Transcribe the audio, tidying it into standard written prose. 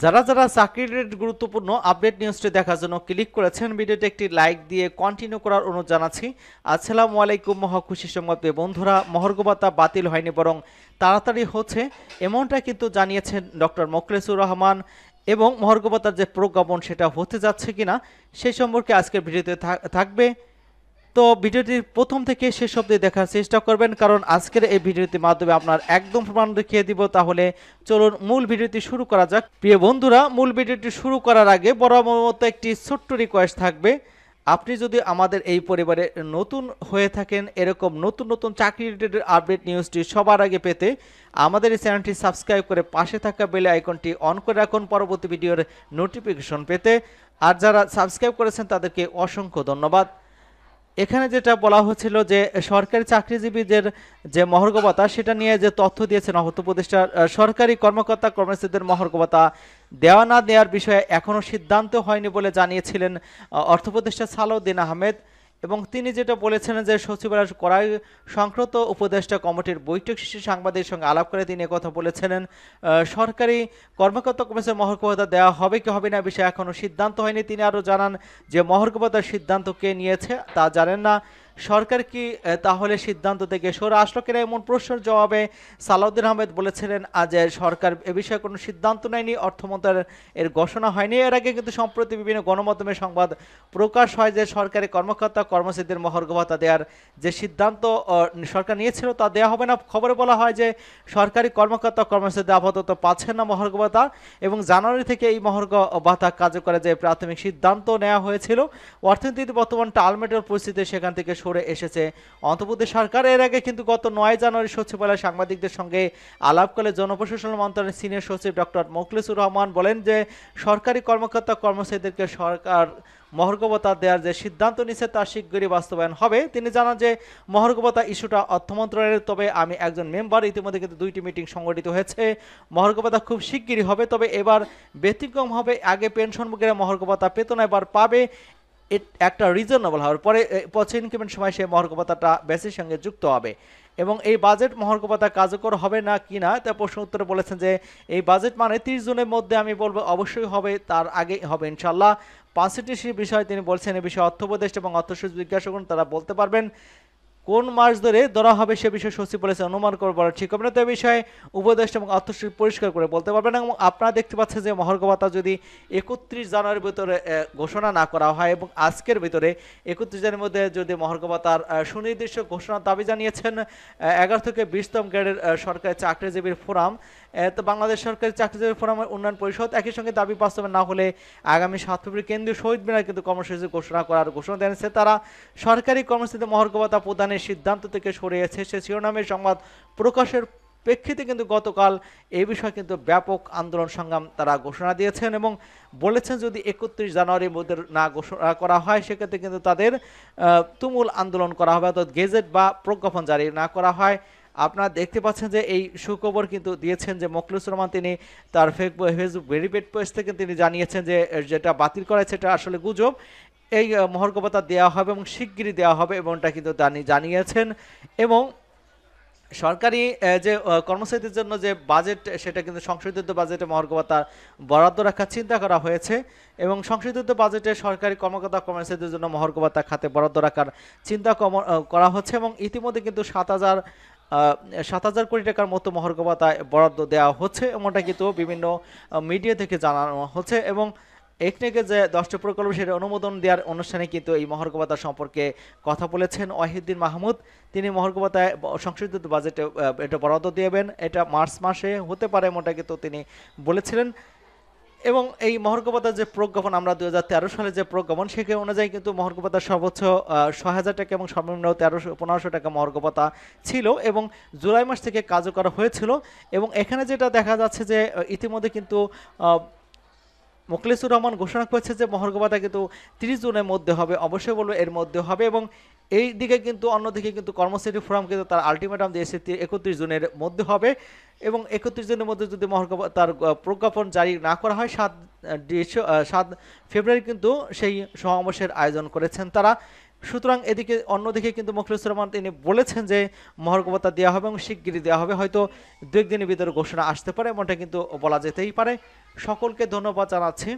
যারা চাকরি রিলেটেড গুরুত্বপূর্ণ আপডেট নিউজটি দেখার জন্য ক্লিক করেছেন, ভিডিওটি একটি লাইক দিয়ে কন্টিনিউ করার অনুরোধ জানাচ্ছি। আসসালামু আলাইকুম। মহা খুশি সংবাদ পেয়ে বন্ধুরা, মহার্ঘ ভাতা বাতিল হয়নি, বরং তাড়াতাড়ি হচ্ছে, এমনটা কিন্তু জানিয়েছেন ডক্টর মোখলেসুর রহমান। এবং মহার্ঘ ভাতার যে প্রজ্ঞাপন সেটা হতে যাচ্ছে কিনা সেই সম্পর্কে আজকের ভিডিওতে থাকবে। তো ভিডিওটি প্রথম থেকে শেষ অবধি দেখার চেষ্টা করবেন, কারণ আজকের এই ভিডিওটির মাধ্যমে আপনার একদম প্রমাণ দেখিয়ে দিব। তাহলে চলুন মূল ভিডিওটি শুরু করা যাক। প্রিয় বন্ধুরা, মূল ভিডিওটি শুরু করার আগে বরাবর মতো একটি ছোট্ট রিকোয়েস্ট থাকবে। আপনি যদি আমাদের এই পরিবারে নতুন হয়ে থাকেন, এরকম নতুন নতুন চাকরি রিলেটেড আপডেট নিউজটি সবার আগে পেতে আমাদের এই চ্যানেলটি সাবস্ক্রাইব করে পাশে থাকা বেল আইকনটি অন করে রাখুন পরবর্তী ভিডিওর নোটিফিকেশন পেতে। আর যারা সাবস্ক্রাইব করেছেন তাদেরকে অসংখ্য ধন্যবাদ। এখানে যেটা বলা হচ্ছিল যে সরকারি চাকরিজীবীদের যে মহার্ঘ ভাতা সেটা নিয়ে যে তথ্য দিয়েছেন অর্থ উপদেষ্টার, সরকারি কর্মকর্তা কর্মচারীদের মহার্ঘ ভাতা দেওয়া না দেওয়ার বিষয়ে এখনও সিদ্ধান্ত হয়নি বলে জানিয়েছিলেন অর্থ উপদেষ্টা সালাউদ্দিন আহমেদ। এবং তিনি যেটা বলেছেন যে সচিবালয় করাই সংক্রান্ত উপদেষ্টা কমিটির বৈঠক শেষে সাংবাদিকের সঙ্গে আলাপ করে তিনি কথা বলেছিলেন, সরকারি কর্মকর্তা কর্মচারী মহার্ঘ ভাতা দেওয়া হবে কি হবে না বিষয়ে এখনও সিদ্ধান্ত হয়নি। তিনি আরও জানান যে মহার্ঘ ভাতার সিদ্ধান্ত কে নিয়েছে তা জানেন না। সরকার কি তাহলে সিদ্ধান্ত থেকে সরে আসলো কিনা, এমন প্রশ্নের জবাবে সালাউদ্দিন আহমেদ বলেছিলেন আজ সরকার এ বিষয়ে কোনো সিদ্ধান্ত নেয়নি, অর্থ মন্ত্রণালয়ের এর ঘোষণা হয়নি। এর আগে কিন্তু সম্প্রতি বিভিন্ন গণমাধ্যমে সংবাদ প্রকাশ হয় যে সরকারি কর্মকর্তা কর্মচারীদের মহার্ঘ ভাতা দেওয়ার যে সিদ্ধান্ত সরকার নিয়েছিল তা দেওয়া হবে না। খবরে বলা হয় যে সরকারি কর্মকর্তা কর্মচারীদের আপাতত পাচ্ছেন না মহার্ঘ ভাতা, এবং জানুয়ারি থেকে এই মহার্ঘ ভাতা কার্যকরে যে প্রাথমিক সিদ্ধান্ত নেওয়া হয়েছিল। অর্থনীতিতে বর্তমান টালমেটের পরিস্থিতি সেখান থেকে সরে এসেছে অন্তর্বর্তী সরকার। এর আগে কিন্তু গত 9 জানুয়ারি সচিবালয়ে সাংবাদিকদের সঙ্গে আলাপকালে জনপ্রশাসন মন্ত্রণালয়ের সিনিয়র সচিব ডক্টর মোখলেসুর রহমান বলেন যে সরকারি কর্মকর্তা কর্মচারীদেরকে সরকার মহার্ঘ ভাতা দেওয়ার যে সিদ্ধান্ত নিচ্ছে তা শীঘ্রই বাস্তবায়ন হবে। তিনি জানান যে মহার্ঘ ভাতা ইস্যুটা অর্থ মন্ত্রণালয়ের, তবে আমি একজন মেম্বার, ইতিমধ্যে কিন্তু 2টি মিটিং সংগঠিত হয়েছে। মহার্ঘ ভাতা খুব শীঘ্রই হবে, তবে এবার ব্যতিক্রম হবে। আগে পেনশনভোগীরা মহার্ঘ ভাতা পেত না, এবার পাবে। একটা রিজনেবল হওয়ার পরে পথে ইনক্রিমেন্ট সময় সে মহার্ঘ ভাতাটা বেসির সঙ্গে যুক্ত হবে। এবং এই বাজেট মহার্ঘ ভাতা কার্যকর হবে না কিনা তা প্রশ্ন উত্তরে বলেছেন যে এই বাজেট মানে 30 জুনের মধ্যে, আমি বলবো অবশ্যই হবে, তার আগে হবে ইনশাল্লাহ। পার্সেন্টেজের বিষয়ে তিনি বলছেন এই বিষয়ে অর্থ উপদেষ্টা এবং অর্থ সচিব জিজ্ঞাসা করুন, তারা বলতে পারবেন। কোন মাস ধরে ধরা হবে সে বিষয়ে সচিব বলেছে অনুমান করে বলা ঠিক হবে না, তো এই বিষয়ে উপদেষ্টা এবং অর্থ সচিব পরিষ্কার করে বলতে পারবেন। এবং আপনারা দেখতে পাচ্ছেন যে মহার্ঘ ভাতা যদি 31 জানুয়ারির ভিতরে ঘোষণা না করা হয়, এবং আজকের ভিতরে 31 জানুয়ারির মধ্যে যদি মহার্ঘ ভাতার সুনির্দিষ্ট ঘোষণার দাবি জানিয়েছেন 11 থেকে 20তম গ্রেডের সরকারি চাকরিজীবীর ফোরাম। তো বাংলাদেশ সরকারি চাকরিজীবী ফোরামের উন্নয়ন পরিষদ একই সঙ্গে দাবি বাস্তবায়ন না হলে আগামী 7 ফেব্রুয়ারি কেন্দ্রীয় শহীদ মিনারে কিন্তু কর্মসূচি ঘোষণা করার ঘোষণা দিয়েছে তারা। সরকারি কর্মসূচিতে মহার্ঘ ভাতা প্রদানের সিদ্ধান্ত থেকে সরে এসেছে সে শিরোনামের সংবাদ প্রকাশের প্রেক্ষিতে কিন্তু গতকাল এই বিষয়ে কিন্তু ব্যাপক আন্দোলন সংগ্রাম তারা ঘোষণা দিয়েছেন এবং বলেছেন যদি 31 জানুয়ারির মধ্যে না ঘোষণা করা হয় সেক্ষেত্রে কিন্তু তাদের তুমুল আন্দোলন করা হবে, অর্থাৎ গেজেট বা প্রজ্ঞাপন জারি না করা হয়। আপনারা দেখতে পাচ্ছেন যে এই সুখবর কিন্তু দিয়েছেন যে মোখলেসুর রহমান, তিনি তার ফেসবুক ভেরিফাইড পেজ থেকে তিনি জানিয়েছেন যে যেটা বাতিল করা সেটা আসলে গুজব। এই মহার্ঘ ভাতা দেওয়া হবে এবং শিগগিরই দেওয়া হবে এমনটা কিন্তু তিনি জানিয়েছেন। এবং সরকারি যে কর্মচারীদের জন্য যে বাজেট সেটা কিন্তু সংশোধিত বাজেটে মহার্ঘ ভাতা বরাদ্দ রাখার চিন্তা করা হয়েছে, এবং সংশোধিত বাজেটে সরকারি কর্মকর্তা কর্মচারীদের জন্য মহার্ঘ ভাতা খাতে বরাদ্দ রাখার চিন্তা করা হচ্ছে। এবং ইতিমধ্যে কিন্তু 7,000 কোটি টাকার মতো মহার্ঘ ভাতায় বরাদ্দ দেওয়া হচ্ছে, এমনটা কিন্তু বিভিন্ন মিডিয়া থেকে জানানো হচ্ছে। এবং একনেকে যে 10টি প্রকল্প সেটা অনুমোদন দেওয়ার অনুষ্ঠানে কিন্তু এই মহার্ঘ ভাতা সম্পর্কে কথা বলেছেন ওয়াহিউদ্দিন মাহমুদ। তিনি মহার্ঘ ভাতায় সংশোধিত বাজেটে এটা বরাদ্দ দিবেন, এটা মার্চ মাসে হতে পারে এমনটা কিন্তু তিনি বলেছিলেন। এবং এই মহার্ঘ ভাতার যে প্রজ্ঞাপন আমরা 2013 সালে যে প্রজ্ঞাপন সেখানে অনুযায়ী কিন্তু মহার্ঘ ভাতার সর্বোচ্চ 6,000 টাকা এবং সর্বনিম্ন 1500 টাকা মহার্ঘ ভাতা ছিল, এবং জুলাই মাস থেকে কার্যকর হয়েছিল। এবং এখানে যেটা দেখা যাচ্ছে যে ইতিমধ্যে কিন্তু মোখলেসুর রহমান ঘোষণা করেছে যে মহার্ঘ ভাতা কিন্তু 30 জুনের মধ্যে হবে, অবশ্যই বলবো এর মধ্যে হবে। এবং এই দিকে কিন্তু অন্যদিকে কিন্তু কর্মচারী ফোরাম কিন্তু তার আলটিমেটাম দিয়েছে 31 জুনের মধ্যে হবে, এবং 31 জুনের মধ্যে যদি মহার্ঘ ভাতার প্রজ্ঞাপন জারি না করা হয় 7 ফেব্রুয়ারি কিন্তু সেই সমাবেশের আয়োজন করেছেন তারা। সুতরাং এদিকে অন্যদিকে কিন্তু মুখলেসুর রহমান তিনি বলেছেন যে মহার্ঘ দেওয়া হবে এবং শিগগিরই দেওয়া হবে, হয়তো দু একদিনের ভিতরে ঘোষণা আসতে পারে, এমনটা কিন্তু বলা যেতেই পারে। সকলকে ধন্যবাদ জানাচ্ছি।